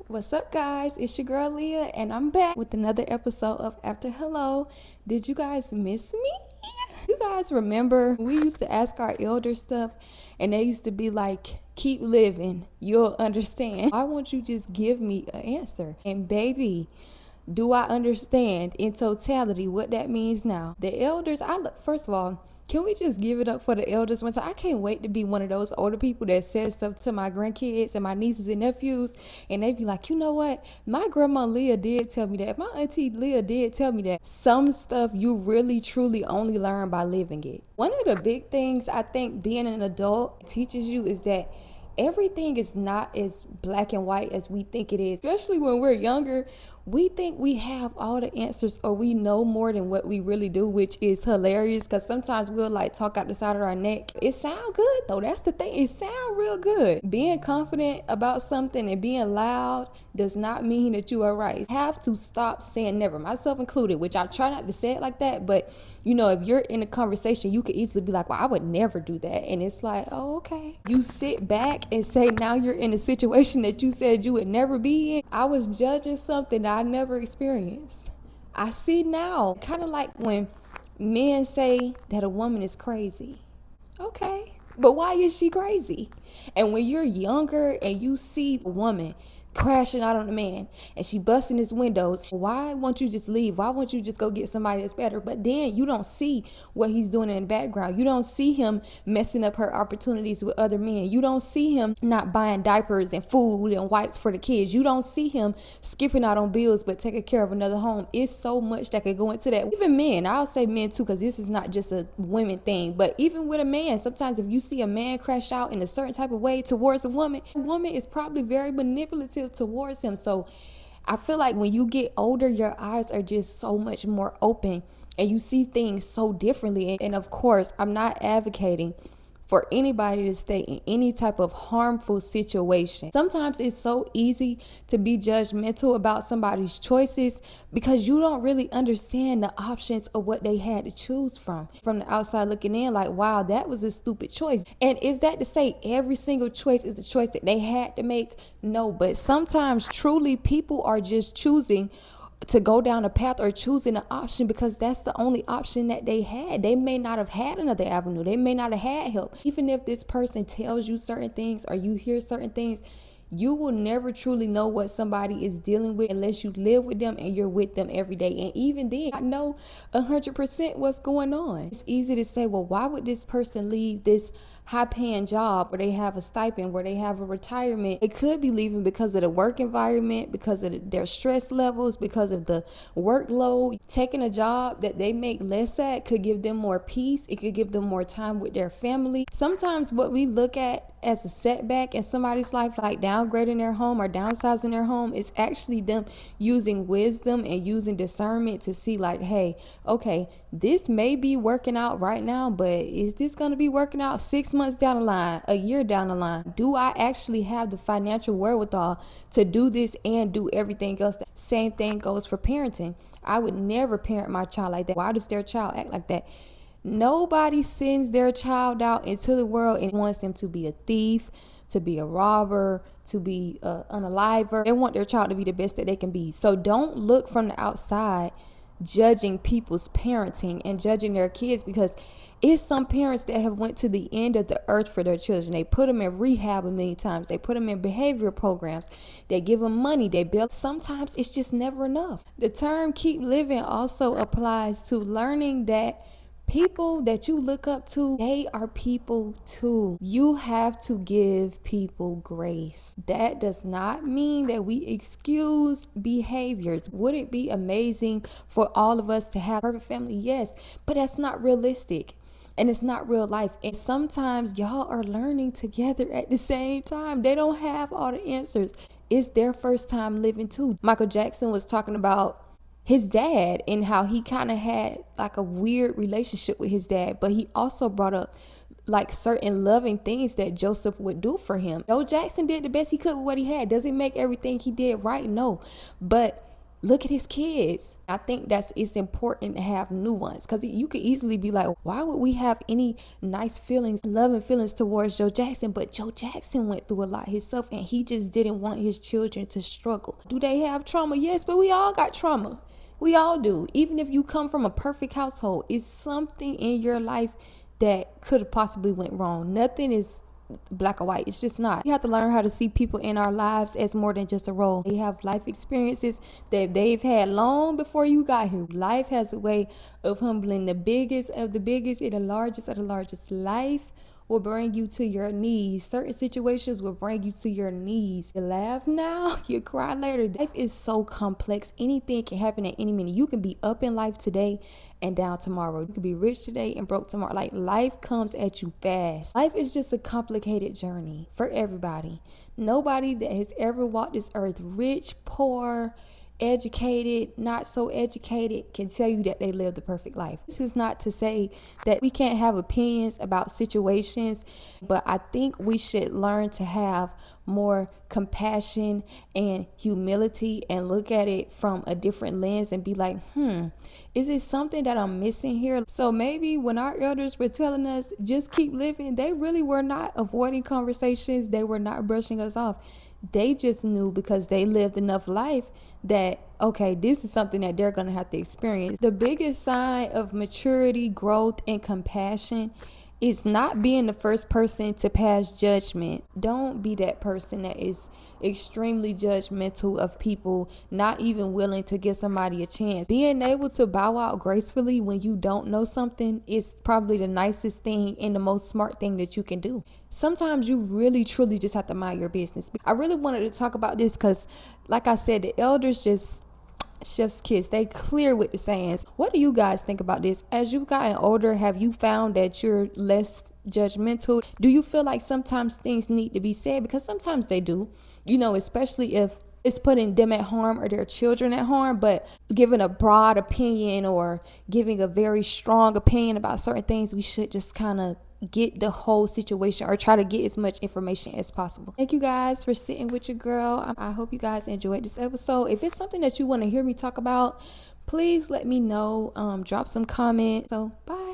What's up, guys? It's your girl Leah, and I'm back with another episode of After Hello. Did you guys miss me? You guys remember we used to ask our elders stuff, and they used to be like, keep living, you'll understand. Why won't you just give me an answer? And baby, do I understand in totality what that means now? The elders, first of all, can we just give it up for the elders one time? I can't wait to be one of those older people that says stuff to my grandkids and my nieces and nephews, and they be like, you know what? My grandma Leah did tell me that. My auntie Leah did tell me that. Some stuff you really, truly only learn by living it. One of the big things I think being an adult teaches you is that everything is not as black and white as we think it is. Especially when we're younger, we think we have all the answers or we know more than what we really do, which is hilarious because sometimes we'll like talk out the side of our neck. It sound good though. That's the thing. It sound real good. Being confident about something and being loud does not mean that you are right. You have to stop saying never, myself included, which I try not to say it like that, but you know, if you're in a conversation, you could easily be like, well, I would never do that. And it's like, oh, okay. You sit back and say, now you're in a situation that you said you would never be in. I was judging something that I never experienced. I see now, kind of like when men say that a woman is crazy. Okay, but why is she crazy? And when you're younger and you see a woman crashing out on a man and she busting his windows, why won't you just leave? Why won't you just go get somebody that's better? But then you don't see what he's doing in the background. You don't see him messing up her opportunities with other men. You don't see him not buying diapers and food and wipes for the kids. You don't see him skipping out on bills but taking care of another home. It's so much that could go into that. Even men, I'll say men too, because this is not just a women thing, but even with a man, sometimes if you see a man crash out in a certain type of way towards a woman is probably very manipulative towards him. So I feel like when you get older, your eyes are just so much more open and you see things so differently. And of course, I'm not advocating for anybody to stay in any type of harmful situation. Sometimes it's so easy to be judgmental about somebody's choices because you don't really understand the options of what they had to choose from. From the outside looking in, like, wow, that was a stupid choice. And is that to say every single choice is a choice that they had to make? No, but sometimes truly people are just choosing to go down a path or choosing an option because that's the only option that they had. They may not have had another avenue. They may not have had help. Even if this person tells you certain things or you hear certain things, you will never truly know what somebody is dealing with unless you live with them and you're with them every day. And even then, I know 100% what's going on. It's easy to say, well, why would this person leave this high-paying job where they have a stipend, where they have a retirement? They could be leaving because of the work environment, because of their stress levels, because of the workload. Taking a job that they make less at could give them more peace. It could give them more time with their family. Sometimes what we look at as a setback in somebody's life, like downgrading their home or downsizing their home, is actually them using wisdom and using discernment to see like, hey, okay, this may be working out right now, but is this going to be working out 6 months down the line, a year down the line? Do I actually have the financial wherewithal to do this and do everything else? Same thing goes for parenting. I would never parent my child like that. Why does their child act like that? Nobody sends their child out into the world and wants them to be a thief, to be a robber, to be an unaliver. They want their child to be the best that they can be. So don't look from the outside judging people's parenting and judging their kids, because it's some parents that have went to the end of the earth for their children. They put them in rehab many times. They put them in behavioral programs. They give them money. They build. Sometimes it's just never enough. The term keep living also applies to learning that people that you look up to, they are people too. You have to give people grace. That does not mean that we excuse behaviors. Would it be amazing for all of us to have a perfect family? Yes, but that's not realistic. And it's not real life. And sometimes y'all are learning together at the same time. They don't have all the answers. It's their first time living too. Michael Jackson was talking about his dad and how he kind of had like a weird relationship with his dad, but he also brought up like certain loving things that Joseph would do for him. Joe Jackson did the best he could with what he had. Does it make everything he did right? No, but look at his kids. I think it's important to have nuance, because you could easily be like, why would we have any nice feelings, loving feelings towards Joe Jackson? But Joe Jackson went through a lot himself, and he just didn't want his children to struggle. Do they have trauma? Yes, but we all got trauma. We all do. Even if you come from a perfect household, it's something in your life that could have possibly went wrong. Nothing is black or white. It's just not. We have to learn how to see people in our lives as more than just a role. They have life experiences that they've had long before you got here. Life has a way of humbling the biggest of the biggest and the largest of the largest. Life will bring you to your knees. Certain situations will bring you to your knees. You laugh now, you cry later. Life is so complex. Anything can happen at any minute. You can be up in life today and down tomorrow. You can be rich today and broke tomorrow. Like, life comes at you fast. Life is just a complicated journey for everybody. Nobody that has ever walked this earth, rich, poor, educated, not so educated, can tell you that they live the perfect life. This is not to say that we can't have opinions about situations, but I think we should learn to have more compassion and humility and look at it from a different lens and be like, is it something that I'm missing here? So maybe when our elders were telling us just keep living, they really were not avoiding conversations. They were not brushing us off. They just knew, because they lived enough life, that okay, this is something that they're gonna have to experience. The biggest sign of maturity, growth, and compassion is not being the first person to pass judgment. Don't be that person that is extremely judgmental of people, not even willing to give somebody a chance. Being able to bow out gracefully when you don't know something is probably the nicest thing and the most smart thing that you can do. Sometimes you really truly just have to mind your business. I really wanted to talk about this because, like I said, the elders just chef's kiss. They clear with the sayings. What do you guys think about this? As you've gotten older, have you found that you're less judgmental? Do you feel like sometimes things need to be said? Because sometimes they do, especially if it's putting them at harm or their children at harm. But giving a broad opinion or giving a very strong opinion about certain things, we should just kind of get the whole situation or try to get as much information as possible. Thank you guys for sitting with your girl. I hope you guys enjoyed this episode. If it's something that you want to hear me talk about, please let me know. Drop some comments. So bye.